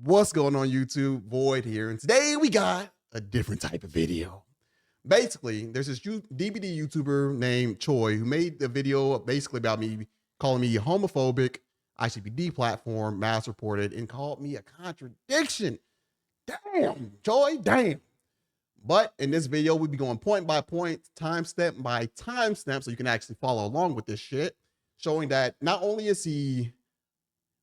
What's going on YouTube? Void here, and today we got a different type of video. Basically, there's this DBD YouTuber named Choy who made the video basically about me, calling me homophobic, I should be deplatformed, mass reported, and called me a contradiction. Damn, Choy, damn. But in this video, we'll be going point by point, timestamp by timestamp, so you can actually follow along with this shit, showing that not only is he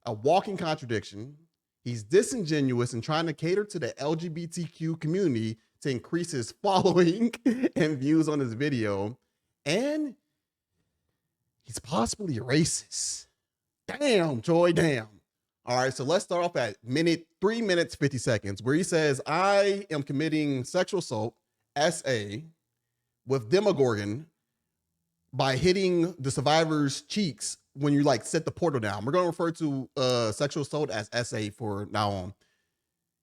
a walking contradiction, he's disingenuous and trying to cater to the LGBTQ community to increase his following and views on his video. And he's possibly racist. Damn, Choy, damn. All right, so let's start off at 3 minutes, 50 seconds, where he says, I am committing sexual assault, SA, with Demogorgon by hitting the survivor's cheeks when you like set the portal down. We're gonna refer to sexual assault as SA for now on.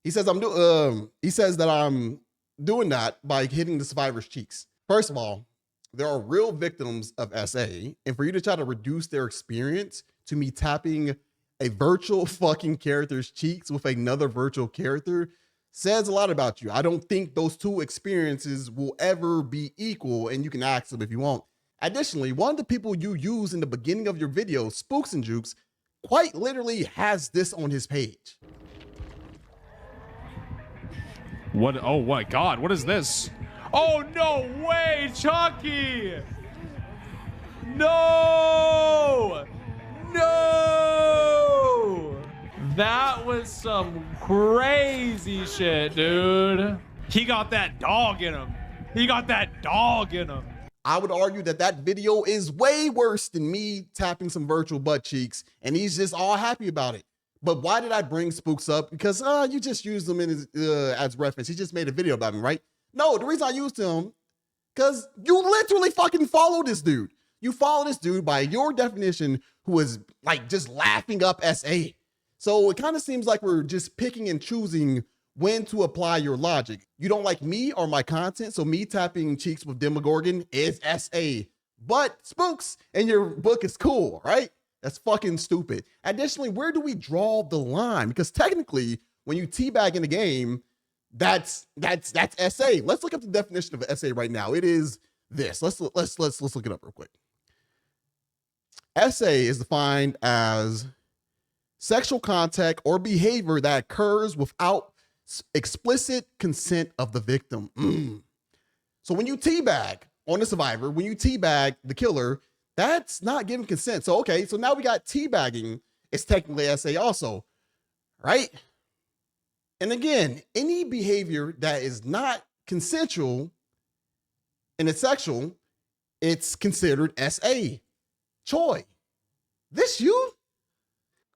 He says that I'm doing that by hitting the survivor's cheeks. First of all, there are real victims of SA, and for you to try to reduce their experience to me tapping a virtual fucking character's cheeks with another virtual character says a lot about you. I don't think those two experiences will ever be equal, and you can ask them if you want. Additionally, one of the people you use in the beginning of your video, Spooks and Jukes, quite literally has this on his page. What? Oh my God, what is this? Oh, no way, Chucky! No! No! That was some crazy shit, dude. He got that dog in him. He got that dog in him. I would argue that that video is way worse than me tapping some virtual butt cheeks, and he's just all happy about it. But why did I bring Spooks up? Because you just used him in his, as reference. He just made a video about him, right? No, the reason I used him, because you literally fucking follow this dude. You follow this dude by your definition who is like just laughing up SA. So it kind of seems like we're just picking and choosing when to apply your logic. You don't like me or my content, so me tapping cheeks with Demogorgon is SA. But Spooks in your book is cool, right? That's fucking stupid. Additionally, where do we draw the line? Because technically, when you teabag in the game, that's SA. Let's look up the definition of SA right now. It is this. Let's look it up real quick. SA is defined as sexual contact or behavior that occurs without explicit consent of the victim. So when you teabag on the survivor, when you teabag the killer, that's not giving consent. So, okay, so now we got teabagging. It's technically SA also, right? And again, any behavior that is not consensual and it's sexual, it's considered SA. Choy, this you?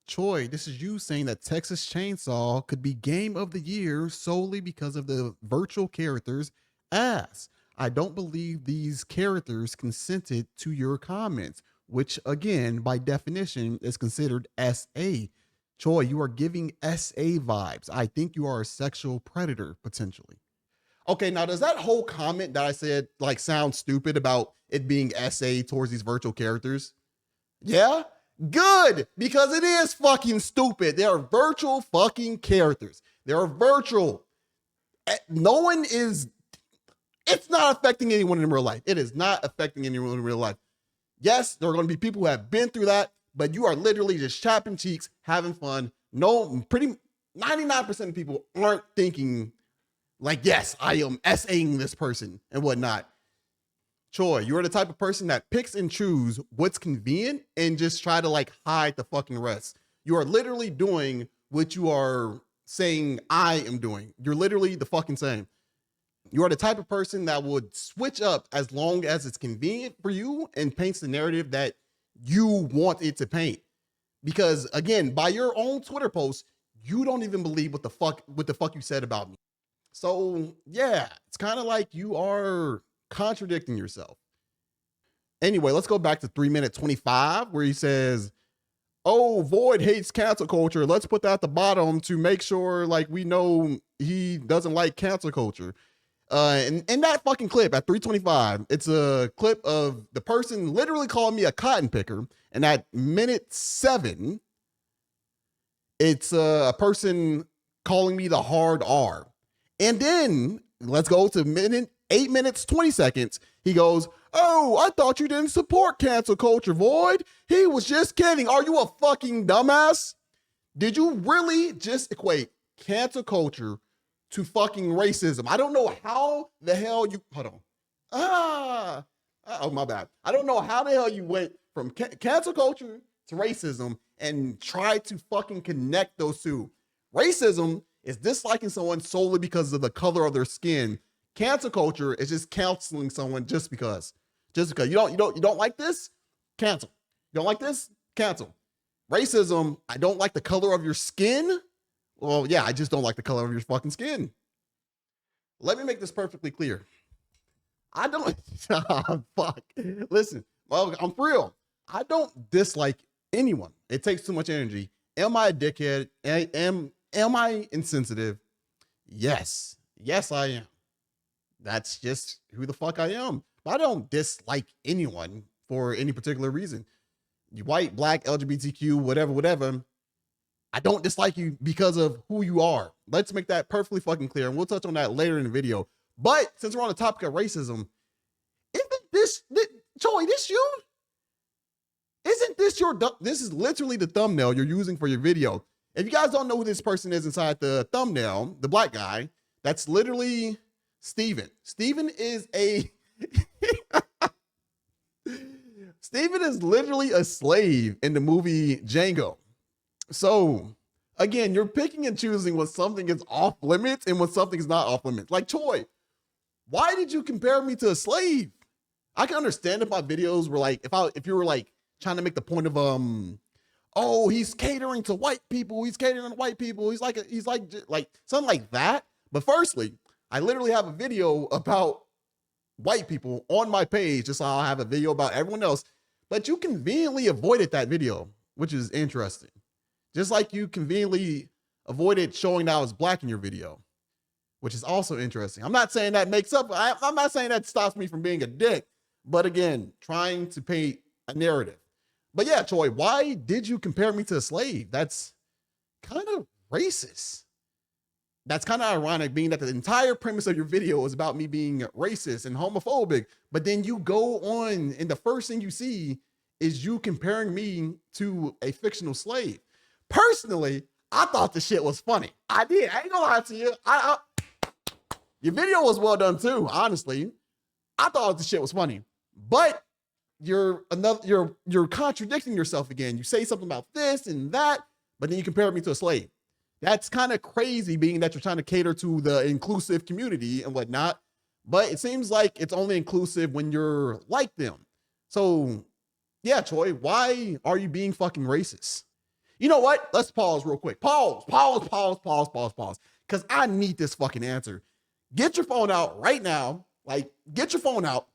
Choy, this is you saying that Texas Chainsaw could be game of the year solely because of the virtual character's ass. I don't believe these characters consented to your comments, which again, by definition, is considered SA. Choy, you are giving SA vibes. I think you are a sexual predator, potentially. Okay, now does that whole comment that I said like sound stupid about it being SA towards these virtual characters? Yeah? Good, because it is fucking stupid. They are virtual fucking characters. They are virtual. No one is, it's not affecting anyone in real life. It is not affecting anyone in real life. Yes, there are going to be people who have been through that, but you are literally just chopping cheeks, having fun. No, 99% of people aren't thinking like, yes, I am SAing this person and whatnot. Choy, you're the type of person that picks and chooses what's convenient and just try to like hide the fucking rest. You are literally doing what you are saying I am doing. You're literally the fucking same. You are the type of person that would switch up as long as it's convenient for you and paints the narrative that you want it to paint. Because again, by your own Twitter post, you don't even believe what the fuck you said about me. So yeah, it's kind of like you are contradicting yourself. Anyway, let's go back to 3 minute 25 where he says, oh, Void hates cancel culture. Let's put that at the bottom to make sure like we know he doesn't like cancel culture. And in that fucking clip at 3:25, it's a clip of the person literally calling me a cotton picker. And at minute 7, it's a person calling me the hard R. And then let's go to 8 minutes, 20 seconds. He goes, oh, I thought you didn't support cancel culture, Void. He was just kidding. Are you a fucking dumbass? Did you really just equate cancel culture to fucking racism? I don't know how the hell you, hold on. Oh, my bad. I don't know how the hell you went from cancel culture to racism and tried to fucking connect those two. Racism is disliking someone solely because of the color of their skin. Cancel culture is just canceling someone just because. Just because you don't like this, cancel. You don't like this, cancel. Racism, I don't like the color of your skin. Well, yeah, I just don't like the color of your fucking skin. Let me make this perfectly clear. I don't, fuck. Listen, well, I'm for real. I don't dislike anyone. It takes too much energy. Am I a dickhead? Am I insensitive? Yes. Yes, I am. That's just who the fuck I am. But I don't dislike anyone for any particular reason. You white, black, LGBTQ, whatever. I don't dislike you because of who you are. Let's make that perfectly fucking clear. And we'll touch on that later in the video. But since we're on the topic of racism, Choy, this you? Isn't this this is literally the thumbnail you're using for your video. If you guys don't know who this person is inside the thumbnail, the black guy, that's literally Steven. Steven is Steven is literally a slave in the movie Django. So again, you're picking and choosing when something is off limits and when something is not off limits. Like, Choy, why did you compare me to a slave? I can understand if my videos were like, if you were like trying to make the point of, oh, he's catering to white people. He's catering to white people. He's like something like that. But firstly, I literally have a video about white people on my page, just so I'll have a video about everyone else. But you conveniently avoided that video, which is interesting. Just like you conveniently avoided showing that I was black in your video, which is also interesting. I'm not saying that makes up. I'm not saying that stops me from being a dick. But again, trying to paint a narrative. But yeah, Choy, why did you compare me to a slave? That's kind of racist. That's kind of ironic, being that the entire premise of your video is about me being racist and homophobic. But then you go on and the first thing you see is you comparing me to a fictional slave. Personally, I thought the shit was funny. I did. I ain't gonna lie to you. Your video was well done too, honestly. I thought the shit was funny. But you're contradicting yourself again. You say something about this and that, but then you compare me to a slave. That's kind of crazy, being that you're trying to cater to the inclusive community and whatnot. But it seems like it's only inclusive when you're like them. So yeah, Choy, why are you being fucking racist? You know what? Let's pause real quick. Pause. Because I need this fucking answer. Get your phone out right now. Like, get your phone out.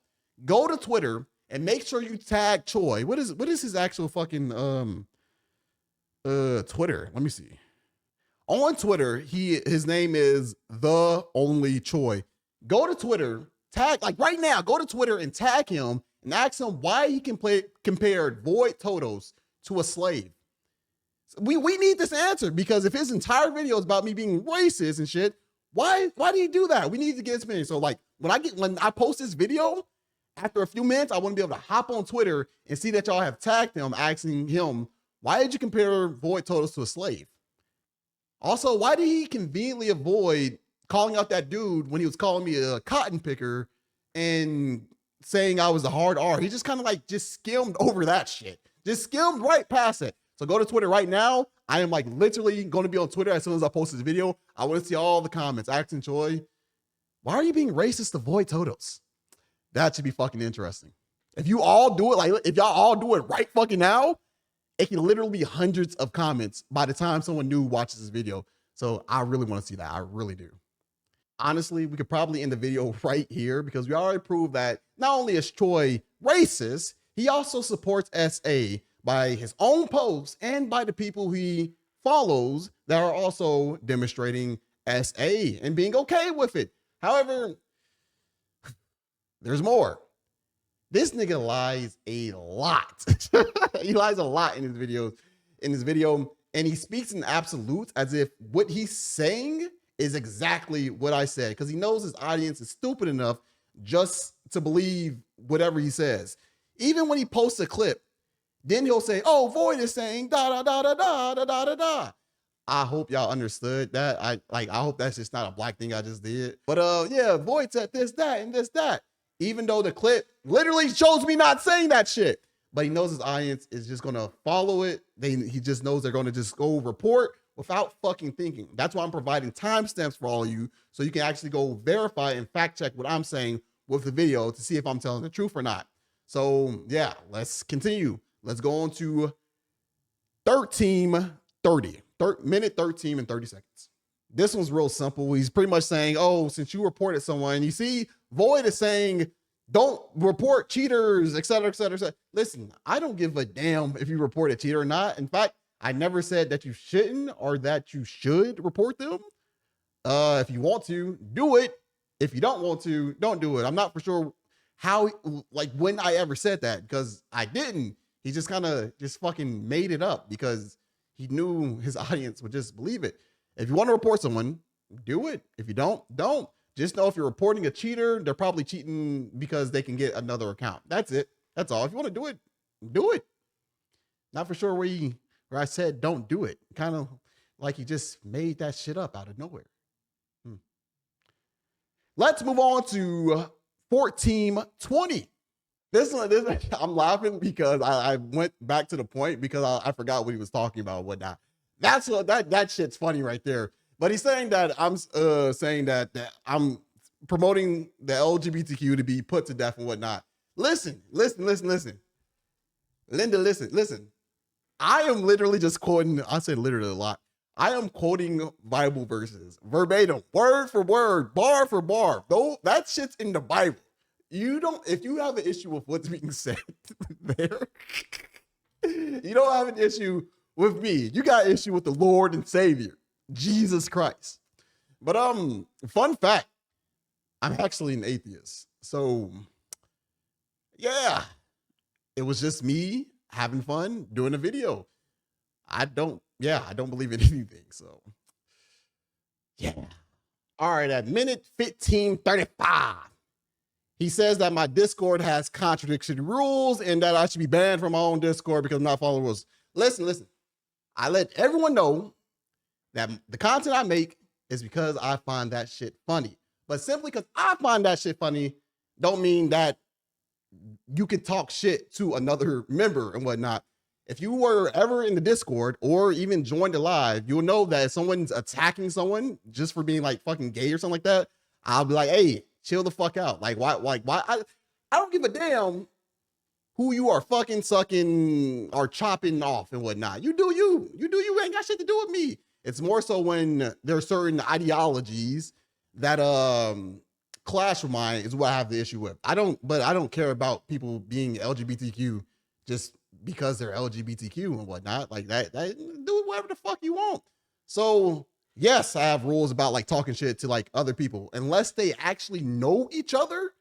Go to Twitter and make sure you tag Choy. What is his actual fucking Twitter? Let me see. On Twitter, his name is The Only Choy. Go to Twitter, tag, like right now, go to Twitter and tag him and ask him why he compared Voidtodos to a slave. We need this answer, because if his entire video is about me being racist and shit, why did he do that? We need to get his opinion. So like when I post this video, after a few minutes, I want to be able to hop on Twitter and see that y'all have tagged him, asking him, why did you compare Voidtodos to a slave? Also, why did he conveniently avoid calling out that dude when he was calling me a cotton picker and saying I was a hard R? He just kind of like just skimmed over that shit. Just skimmed right past it. So go to Twitter right now. I am like literally going to be on Twitter as soon as I post this video. I want to see all the comments. Asking Choy, why are you being racist to Voidtodos? That should be fucking interesting. If you all do it, like if y'all all do it right fucking now, it can literally be hundreds of comments by the time someone new watches this video. So I really want to see that. I really do. Honestly, we could probably end the video right here, because we already proved that not only is Choy racist, he also supports SA by his own posts and by the people he follows that are also demonstrating SA and being okay with it. However, there's more. This nigga lies a lot. He lies a lot in his videos. In his video, and he speaks in absolutes as if what he's saying is exactly what I said, because he knows his audience is stupid enough just to believe whatever he says. Even when he posts a clip, then he'll say, oh, Void is saying da da da da da da da da da. I hope y'all understood that. I hope that's just not a black thing I just did. But yeah, Void said this, that, and this, that. Even though the clip literally shows me not saying that shit. But he knows his audience is just gonna follow it. He just knows they're gonna just go report without fucking thinking. That's why I'm providing timestamps for all of you, so you can actually go verify and fact check what I'm saying with the video to see if I'm telling the truth or not. So yeah, let's continue. Let's go on to 13:30. Minute 13 and 30 seconds. This one's real simple. He's pretty much saying, oh, since you reported someone, you see, Void is saying, don't report cheaters, et cetera, et cetera, et cetera. Listen, I don't give a damn if you report a cheater or not. In fact, I never said that you shouldn't or that you should report them. If you want to, do it. If you don't want to, don't do it. I'm not for sure how, like, when I ever said that, because I didn't. He just kind of just fucking made it up because he knew his audience would just believe it. If you want to report someone, do it. If you don't. Just know if you're reporting a cheater, they're probably cheating because they can get another account. That's it. That's all. If you want to do it, do it. Not for sure where I said don't do it. Kind of like he just made that shit up out of nowhere. Let's move on to 14:20. This I'm laughing because I went back to the point because I forgot what he was talking about and whatnot. That's what that shit's funny right there. But he's saying that I'm saying that I'm promoting the LGBTQ to be put to death and whatnot. Listen. Linda, listen. I am literally just quoting, I say literally a lot. I am quoting Bible verses verbatim, word for word, bar for bar. Though that shit's in the Bible. If you have an issue with what's being said there, you don't have an issue with me. You got an issue with the Lord and Savior, Jesus Christ. But fun fact, I'm actually an atheist. So yeah, it was just me having fun doing a video. I don't believe in anything. So yeah. All right, at minute 15:35. He says that my Discord has contradiction rules and that I should be banned from my own Discord because I'm not following rules. Listen. I let everyone know that the content I make is because I find that shit funny. But simply because I find that shit funny don't mean that you can talk shit to another member and whatnot. If you were ever in the Discord or even joined the live, you'll know that if someone's attacking someone just for being like fucking gay or something like that, I'll be like, hey, chill the fuck out. Like, why? I don't give a damn who you are fucking sucking or chopping off and whatnot. You do you. Ain't got shit to do with me. It's more so when there are certain ideologies that clash with mine is what I have the issue with. I don't care about people being LGBTQ just because they're LGBTQ and whatnot. Like that do whatever the fuck you want. So yes, I have rules about like talking shit to like other people, unless they actually know each other,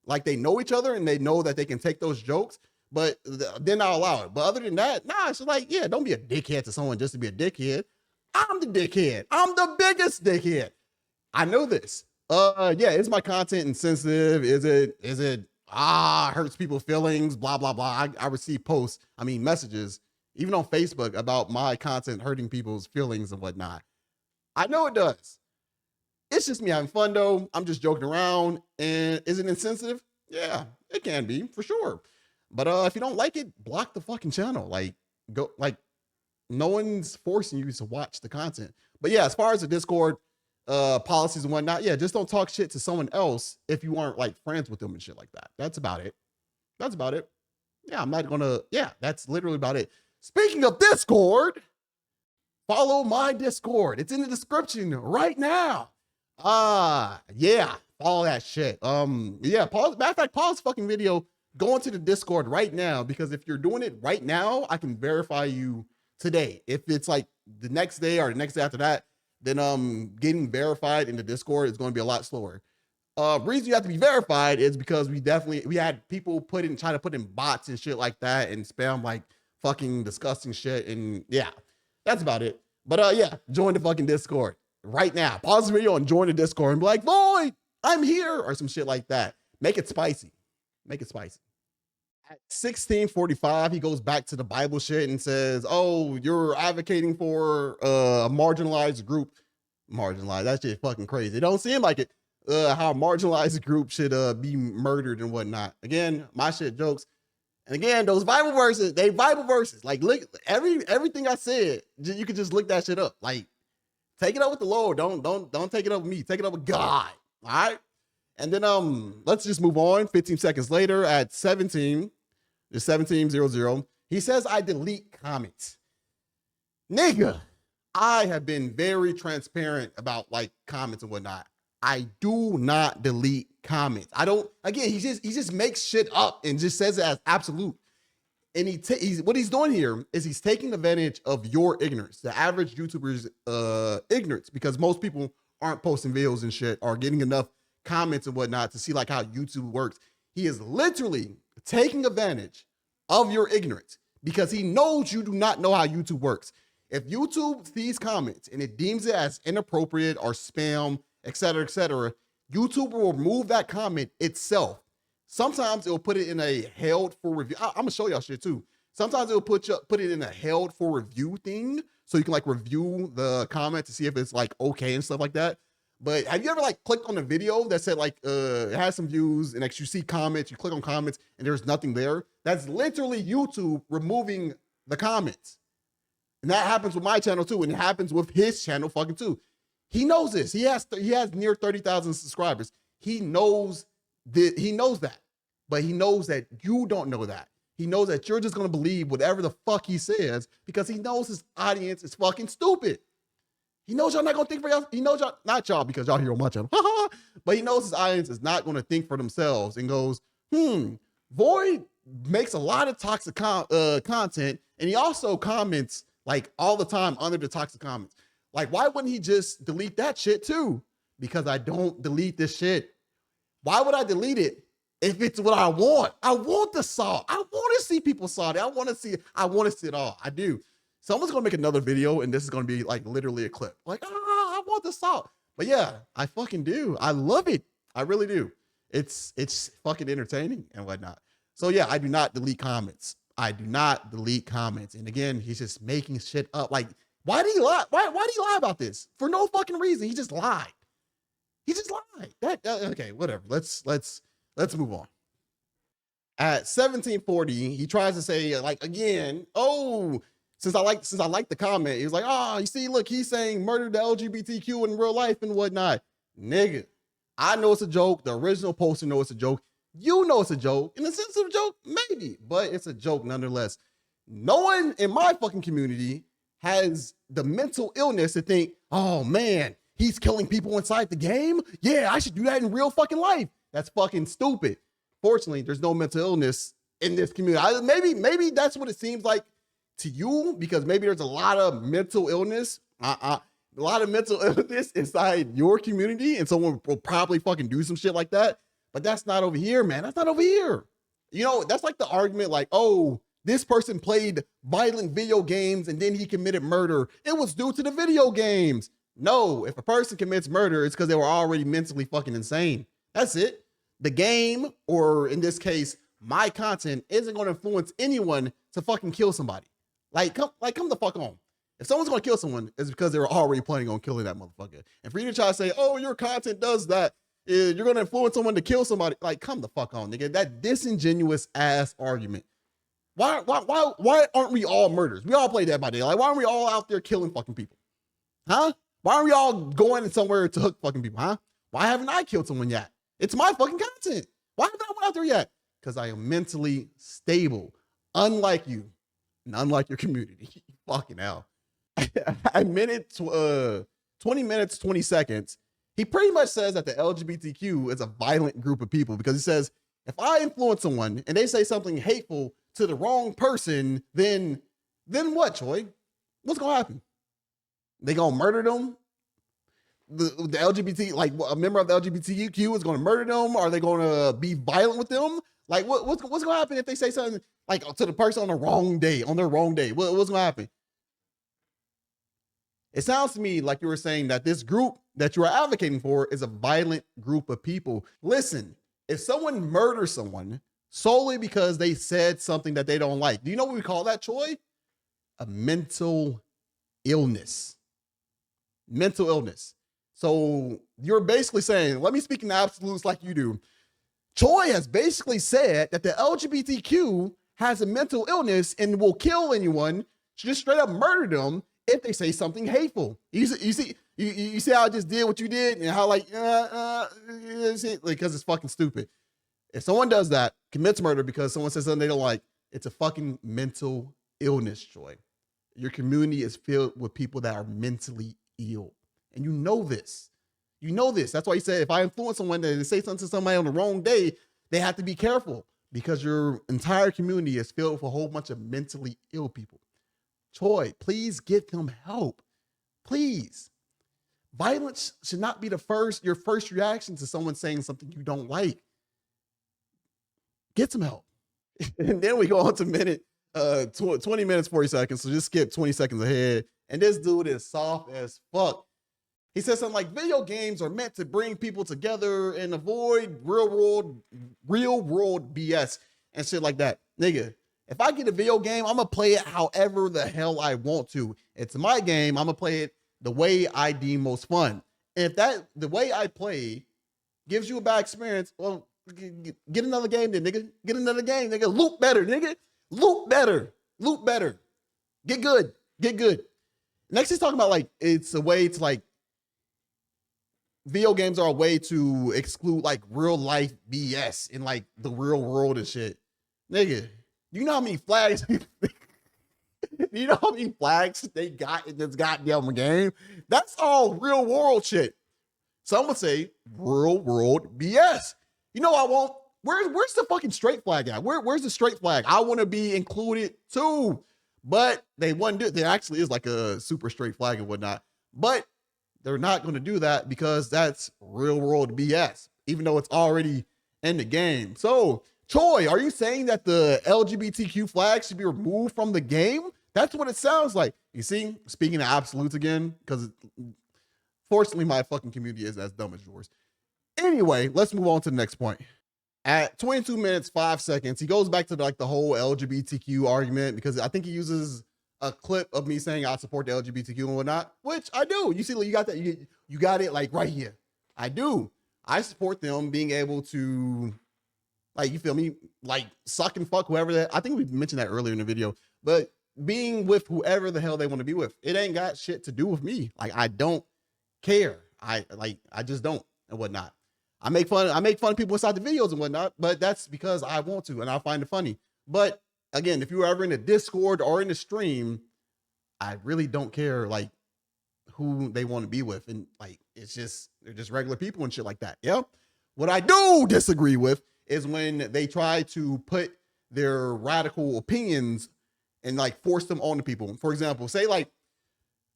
like they know each other and they know that they can take those jokes, but then I'll allow it. But other than that, nah, it's like, yeah, don't be a dickhead to someone just to be a dickhead. I'm the dickhead. I'm the biggest dickhead. I know this. Yeah, is my content insensitive? Is it hurts people's feelings, blah, blah, blah. I receive messages, even on Facebook about my content hurting people's feelings and whatnot. I know it does. It's just me having fun though. I'm just joking around. And is it insensitive? Yeah, it can be for sure. But if you don't like it, block the fucking channel. No one's forcing you to watch the content. But yeah, as far as the Discord policies and whatnot, yeah, just don't talk shit to someone else if you aren't like friends with them and shit like that. That's about it. Yeah, that's literally about it. Speaking of Discord, follow my Discord. It's in the description right now. Yeah, follow that shit. Yeah, pause. Matter of fact, pause fucking video. Go into the Discord right now, because if you're doing it right now, I can verify you today. If it's like the next day or the next day after that, then getting verified in the Discord is going to be a lot slower. Reason you have to be verified is because we had people trying to put in bots and shit like that and spam like fucking disgusting shit. And yeah, That's about it. But yeah, join the fucking Discord right now. Pause the video and join the Discord and be like, Void, I'm here, or some shit like that. Make it spicy. Make it spicy. At 16:45, he goes back to the Bible shit and says, oh, you're advocating for a marginalized group. Marginalized, that shit fucking crazy. It don't seem like it. How a marginalized group should be murdered and whatnot. Again, my shit jokes. And again, those Bible verses, they Bible verses. Like, look, everything I said, you can just look that shit up. Like, take it up with the Lord. Don't take it up with me. Take it up with God. All right. And then let's just move on. 15 seconds later at 17:00, he says, I delete comments. Nigga, I have been very transparent about like comments and whatnot. I do not delete comments. I don't, again, he just makes shit up and just says it as absolute. And what he's doing here is he's taking advantage of your ignorance, the average YouTuber's ignorance, because most people aren't posting videos and shit or getting enough comments and whatnot to see like how YouTube works. He is literally taking advantage of your ignorance because he knows you do not know how YouTube works. If YouTube sees comments and it deems it as inappropriate or spam, etc., YouTube will remove that comment itself. Sometimes it'll put it in a held for review. I'm gonna show y'all shit too. Sometimes it'll put it in a held for review thing, so you can like review the comment to see if it's like okay and stuff like that. But have you ever like clicked on a video that said like it has some views and like you see comments, you click on comments and there's nothing there? That's literally YouTube removing the comments. And that happens with my channel too, and it happens with his channel fucking too. He knows this. He has near 30,000 subscribers. He knows that, but he knows that you don't know that. He knows that you're just gonna believe whatever the fuck he says because he knows his audience is fucking stupid. He knows y'all not gonna think for y'all. He knows y'all, not y'all because y'all here on my channel, but he knows his audience is not gonna think for themselves and goes, Void makes a lot of toxic content, and he also comments like all the time under the toxic comments. Like, why wouldn't he just delete that shit too? Because I don't delete this shit. Why would I delete it if it's what I want? I want the salt. I want to see people salty. I want to see it all. I do. Someone's gonna make another video and this is gonna be like literally a clip. Like, I want the salt. But yeah, I fucking do. I love it. I really do. It's fucking entertaining and whatnot. So yeah, I do not delete comments. I do not delete comments. And again, he's just making shit up. Like, why did he lie? Why did he lie about this? For no fucking reason. He just lied. He just lied. Okay, whatever. Let's move on. At 17:40, he tries to say, like, again, oh, since I like the comment, he was like, oh, you see, look, he's saying murder the LGBTQ in real life and whatnot. Nigga, I know it's a joke. The original poster knows it's a joke. You know it's a joke. In the sense of a joke, maybe, but it's a joke nonetheless. No one in my fucking community has the mental illness to think, oh man, he's killing people inside the game. Yeah, I should do that in real fucking life. That's fucking stupid. Fortunately, there's no mental illness in this community. Maybe that's what it seems like to you, because maybe there's a lot of mental illness, inside your community, and someone will probably fucking do some shit like that. But that's not over here, man. That's not over here. You know, that's like the argument, like, oh, this person played violent video games and then he committed murder. It was due to the video games. No, if a person commits murder, it's because they were already mentally fucking insane. That's it. The game, or in this case, my content, isn't going to influence anyone to fucking kill somebody. Come the fuck on. If someone's going to kill someone, it's because they were already planning on killing that motherfucker. And for you to try to say, oh, your content does that, you're going to influence someone to kill somebody, like, come the fuck on, nigga. That disingenuous ass argument. Why aren't we all murderers? We all play Dead by Daylight. Why aren't we all out there killing fucking people? Huh? Why aren't we all going somewhere to hook fucking people? Huh? Why haven't I killed someone yet? It's my fucking content. Why haven't I went out there yet? Because I am mentally stable, unlike you and unlike your community. Fucking hell. A minute, 20 minutes, 20 seconds. He pretty much says that the LGBTQ is a violent group of people, because he says, if I influence someone and they say something hateful to the wrong person, then what, Choy? What's gonna happen? They gonna murder them? The LGBT, like a member of the LGBTQ is gonna murder them? Are they gonna be violent with them? Like what's gonna happen if they say something like to the person on their wrong day? What's gonna happen? It sounds to me like you were saying that this group that you are advocating for is a violent group of people. Listen, if someone murders someone solely because they said something that they don't like, do you know what we call that, Choy? A mental illness. Mental illness. So you're basically saying, let me speak in absolutes like you do. Choy has basically said that the LGBTQ has a mental illness and will kill anyone, just straight up murder them if they say something hateful. You see how I just did what you did and how because it's fucking stupid. If someone does that, commits murder because someone says something they don't like, it's a fucking mental illness, Choy. Your community is filled with people that are mentally ill. And you know this. You know this. That's why you said if I influence someone to say something to somebody on the wrong day, they have to be careful because your entire community is filled with a whole bunch of mentally ill people. Choy, please get them help. Please. Violence should not be your first reaction to someone saying something you don't like. Get some help. And then we go on to 20 minutes, 40 seconds. So just skip 20 seconds ahead. And this dude is soft as fuck. He says something like video games are meant to bring people together and avoid real world BS and shit like that. Nigga, if I get a video game, I'm gonna play it however the hell I want to. It's my game. I'm gonna play it the way I deem most fun. And if the way I play gives you a bad experience, well, get another game then, nigga. Get another game, nigga. Loop better, nigga. Loop better. Loop better. Get good. Get good. Next he's talking about like it's a way to like video games are a way to exclude like real life BS in like the real world and shit. Nigga, you know how many flags you know how many flags they got in this goddamn game? That's all real world shit. Some would say real world BS. You know I won't. Where's the fucking straight flag at? Where's the straight flag? I want to be included too. But they wouldn't do it. There actually is like a super straight flag and whatnot. But they're not going to do that because that's real world BS, even though it's already in the game. So, Choy, are you saying that the LGBTQ flag should be removed from the game? That's what it sounds like. You see, speaking of absolutes again, because fortunately my fucking community is as dumb as yours. Anyway, let's move on to the next point. At 22 minutes, 5 seconds, he goes back to like the whole LGBTQ argument because I think he uses a clip of me saying I support the LGBTQ and whatnot, which I do. You see, you got that. You got it like right here. I do. I support them being able to, like, you feel me, like suck and fuck whoever that. I think we mentioned that earlier in the video, but being with whoever the hell they want to be with, it ain't got shit to do with me. Like, I don't care. I just don't and whatnot. I make fun of people inside the videos and whatnot, but that's because I want to and I find it funny. But again, if you were ever in a Discord or in a stream, I really don't care like who they want to be with. And like, they're just regular people and shit like that. Yeah. What I do disagree with is when they try to put their radical opinions and like force them on to people. For example, say like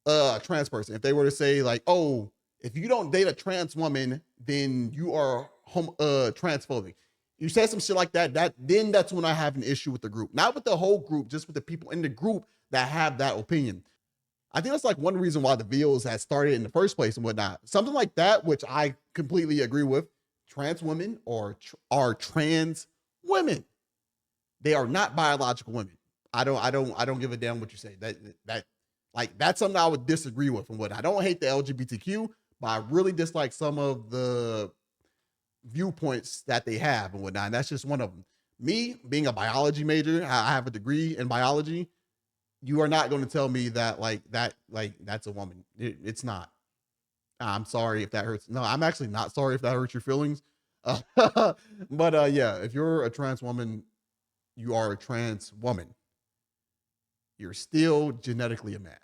a trans person, if they were to say like, oh, if you don't date a trans woman, then you are transphobic. You say some shit like that, then that's when I have an issue with the group. Not with the whole group, just with the people in the group that have that opinion. I think that's like one reason why the videos had started in the first place and whatnot. Something like that, which I completely agree with. Trans women are trans women. They are not biological women. I don't give a damn what you say. That's something I would disagree with and what. I don't hate the LGBTQ, but I really dislike some of the viewpoints that they have and whatnot. And that's just one of them. Me being a biology major, I have a degree in biology. You are not going to tell me that that's a woman. It's not. I'm sorry if that hurts. No, I'm actually not sorry if that hurts your feelings. But yeah, if you're a trans woman, you are a trans woman. You're still genetically a man.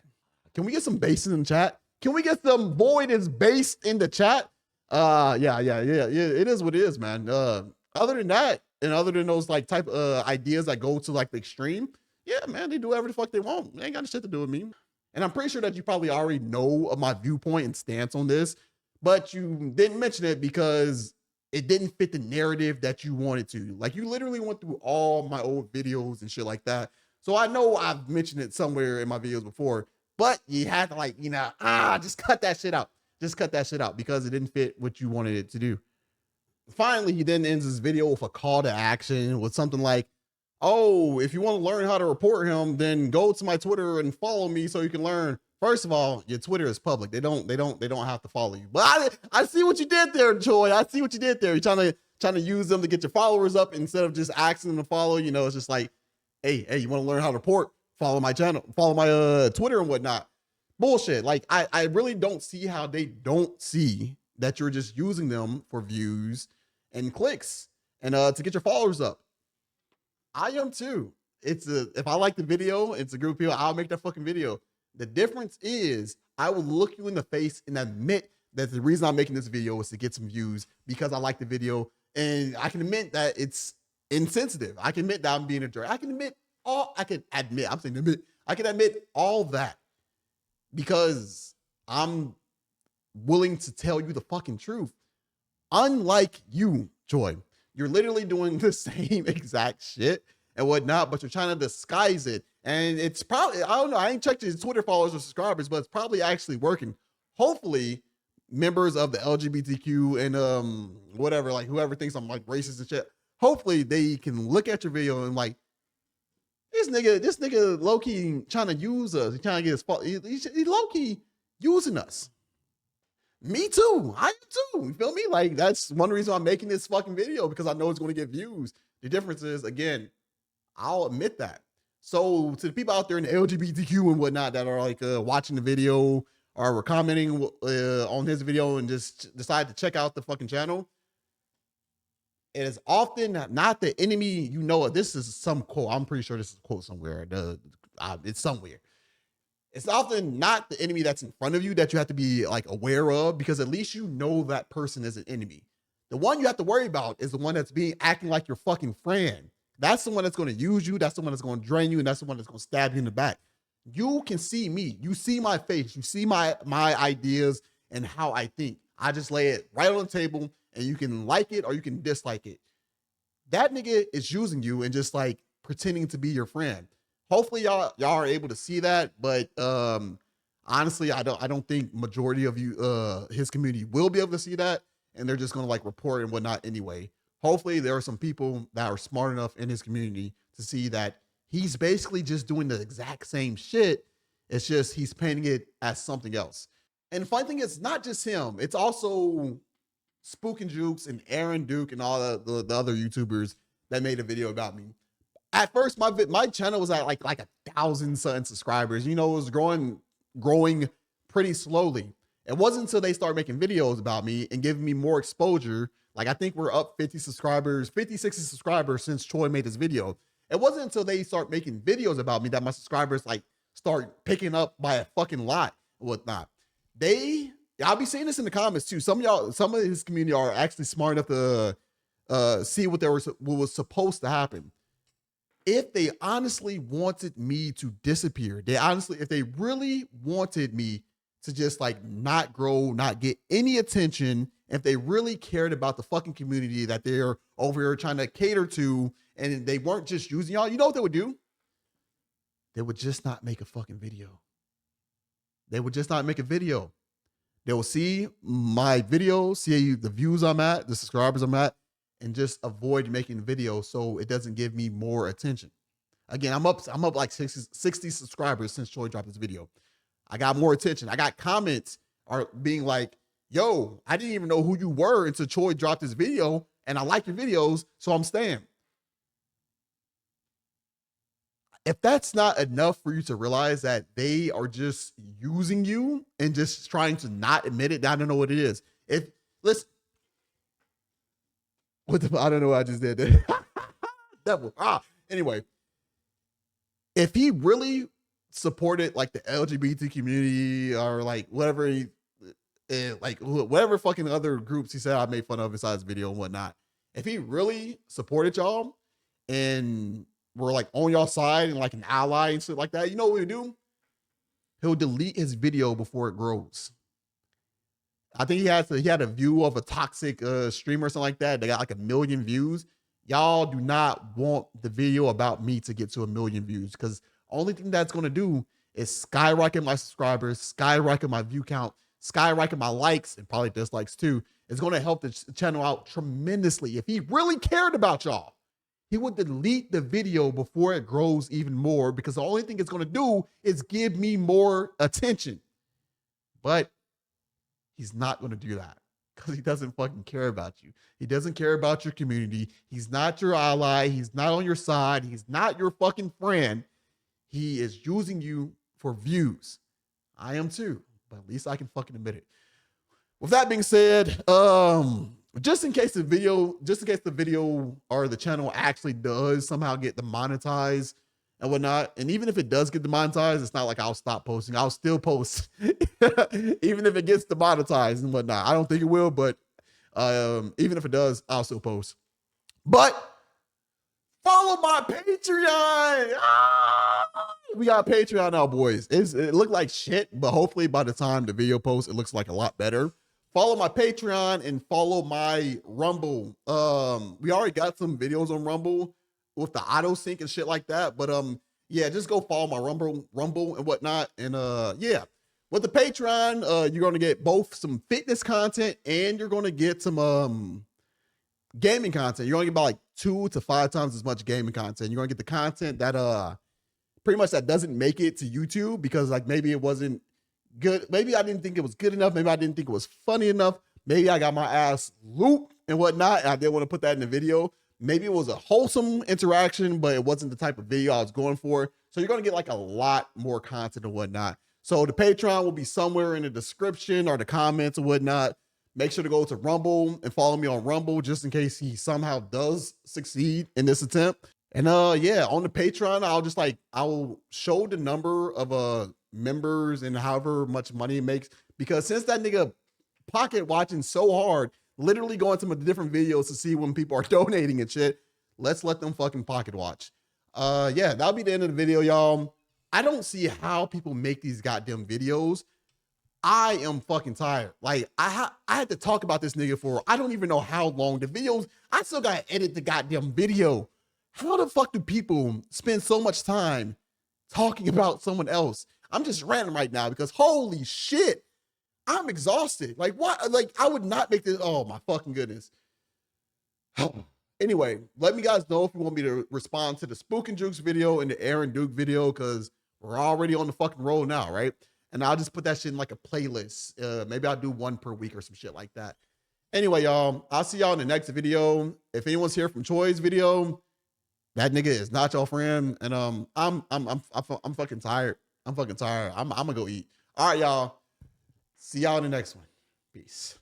Can we get some bases in the chat? Can we get some void is based in the chat? Yeah. It is what it is, man. Other than that, and other than those like type ideas that go to like the extreme, yeah, man, they do whatever the fuck they want. They ain't got shit to do with me. And I'm pretty sure that you probably already know of my viewpoint and stance on this, but you didn't mention it because it didn't fit the narrative that you wanted to. Like, you literally went through all my old videos and shit like that. So I know I've mentioned it somewhere in my videos before, but you had to like, just cut that shit out. Just cut that shit out because it didn't fit what you wanted it to do. Finally, he then ends his video with a call to action with something like, oh, if you want to learn how to report him, then go to my Twitter and follow me so you can learn. First of all, your Twitter is public. They don't have to follow you. But I see what you did there, Choy. I see what you did there. You're trying to use them to get your followers up instead of just asking them to follow. It's just like, hey, you want to learn how to report? Follow my channel, follow my Twitter and whatnot. Bullshit. Like I really don't see how they don't see that you're just using them for views and clicks and to get your followers up. I am too. If I like the video, it's a group of people, I'll make that fucking video. The difference is I will look you in the face and admit that the reason I'm making this video is to get some views because I like the video, and I can admit that it's insensitive. I can admit that I'm being a jerk. I can admit all that because I'm willing to tell you the fucking truth. Unlike you, Choy, you're literally doing the same exact shit and whatnot, but you're trying to disguise it. And it's probably, I don't know, I ain't checked his Twitter followers or subscribers, but it's probably actually working. Hopefully, members of the LGBTQ and whatever, like whoever thinks I'm like racist and shit, hopefully they can look at your video and like, this nigga low-key trying to use us. He's trying to get his fault. He's low-key using us. Me too. I am too. You feel me? Like, that's one reason I'm making this fucking video, because I know it's going to get views. The difference is, again, I'll admit that. So to the people out there in the LGBTQ and whatnot that are like watching the video or were commenting on his video and just decide to check out the fucking channel, it is often not the enemy. This is some quote. I'm pretty sure this is a quote somewhere. It's somewhere. It's often not the enemy that's in front of you that you have to be like aware of, because at least you know that person is an enemy. The one you have to worry about is the one that's acting like your fucking friend. That's the one that's going to use you. That's the one that's going to drain you. And that's the one that's going to stab you in the back. You can see me. You see my face. You see my ideas and how I think. I just lay it right on the table and you can like it or you can dislike it. That nigga is using you and just like pretending to be your friend. Hopefully y'all are able to see that. But honestly, I don't think majority of you, his community will be able to see that. And they're just going to like report and whatnot anyway. Hopefully there are some people that are smart enough in his community to see that he's basically just doing the exact same shit. It's just he's painting it as something else. And the funny thing is, not just him. It's also Spook and Jukes and Aaron Duke and all the other YouTubers that made a video about me. At first, my channel was at like 1,000 subscribers. It was growing pretty slowly. It wasn't until they started making videos about me and giving me more exposure. Like, I think we're up 50, 60 subscribers since Choy made this video. It wasn't until they start making videos about me that my subscribers like start picking up by a fucking lot and whatnot. I'll be saying this in the comments too. Some of his community are actually smart enough to see what was supposed to happen. If they honestly wanted me to disappear, if they really wanted me to just like not grow, not get any attention, if they really cared about the fucking community that they're over here trying to cater to, and they weren't just using y'all, you know what they would do? They would just not make a fucking video. They would just not make a video. They will see my video, see the views I'm at, the subscribers I'm at, and just avoid making the video so it doesn't give me more attention. Again, I'm up like 60 subscribers since Choy dropped this video. I got more attention. I got comments are being like, yo, I didn't even know who you were until Choy dropped this video, and I like your videos, so I'm staying. If that's not enough for you to realize that they are just using you and just trying to not admit it, I don't know what it is. I don't know what I just did. Anyway, if he really supported like the LGBT community or like whatever whatever fucking other groups he said I made fun of inside his video and whatnot, if he really supported y'all and were like on y'all side and like an ally and shit like that, you know what he'll do? He'll delete his video before it grows. I think he had a view of a toxic streamer or something like that. They got like 1 million views. Y'all do not want the video about me to get to 1 million views, because only thing that's going to do It's skyrocketing my subscribers, skyrocketing my view count, skyrocketing my likes and probably dislikes too. It's going to help the channel out tremendously. If he really cared about y'all, he would delete the video before it grows even more, because the only thing it's going to do is give me more attention. But he's not going to do that because he doesn't fucking care about you. He doesn't care about your community. He's not your ally. He's not on your side. He's not your fucking friend. He is using you for views. I am too, but at least I can fucking admit it. With that being said, just in case the video or the channel actually does somehow get demonetized and whatnot, and even if it does get demonetized, it's not like I'll stop posting. I'll still post, even if it gets demonetized and whatnot. I don't think it will, but even if it does, I'll still post. But follow my Patreon. We got Patreon now, boys. It looked like shit, but hopefully by the time the video posts, it looks like a lot better. Follow my Patreon and follow my Rumble. We already got some videos on Rumble with the auto sync and shit like that. But yeah, just go follow my Rumble and whatnot. And yeah, with the Patreon, you're gonna get both some fitness content and you're gonna get some gaming content. You're gonna get about like 2 to 5 times as much gaming content. You're gonna get the content that pretty much that doesn't make it to YouTube because like maybe it wasn't good. Maybe I didn't think it was good enough. Maybe I didn't think it was funny enough. Maybe I got my ass looped and whatnot. And I didn't want to put that in the video. Maybe it was a wholesome interaction, but it wasn't the type of video I was going for. So you're going to get like a lot more content and whatnot. So the Patreon will be somewhere in the description or the comments and whatnot. Make sure to go to Rumble and follow me on Rumble just in case he somehow does succeed in this attempt. And yeah, on the Patreon, I'll show the number of members and however much money it makes, because since that nigga pocket watching so hard, literally going to different videos to see when people are donating and shit, let's let them fucking pocket watch. Yeah, that'll be the end of the video, y'all. I don't see how people make these goddamn videos. I am fucking tired. Like I had to talk about this nigga for I don't even know how long. The videos, I still gotta edit the goddamn video. How the fuck do people spend so much time talking about someone else? I'm just ranting right now because holy shit, I'm exhausted. Like what? Like I would not make this. Oh my fucking goodness. Anyway, let me guys know if you want me to respond to the Spook and Jukes video and the Aaron Duke video, because we're already on the fucking roll now, right? And I'll just put that shit in like a playlist. Maybe I'll do one per week or some shit like that. Anyway, y'all, I'll see y'all in the next video. If anyone's here from Choy's video, that nigga is not your friend. And I'm fucking tired. I'm fucking tired. I'm gonna go eat. All right, y'all. See y'all in the next one. Peace.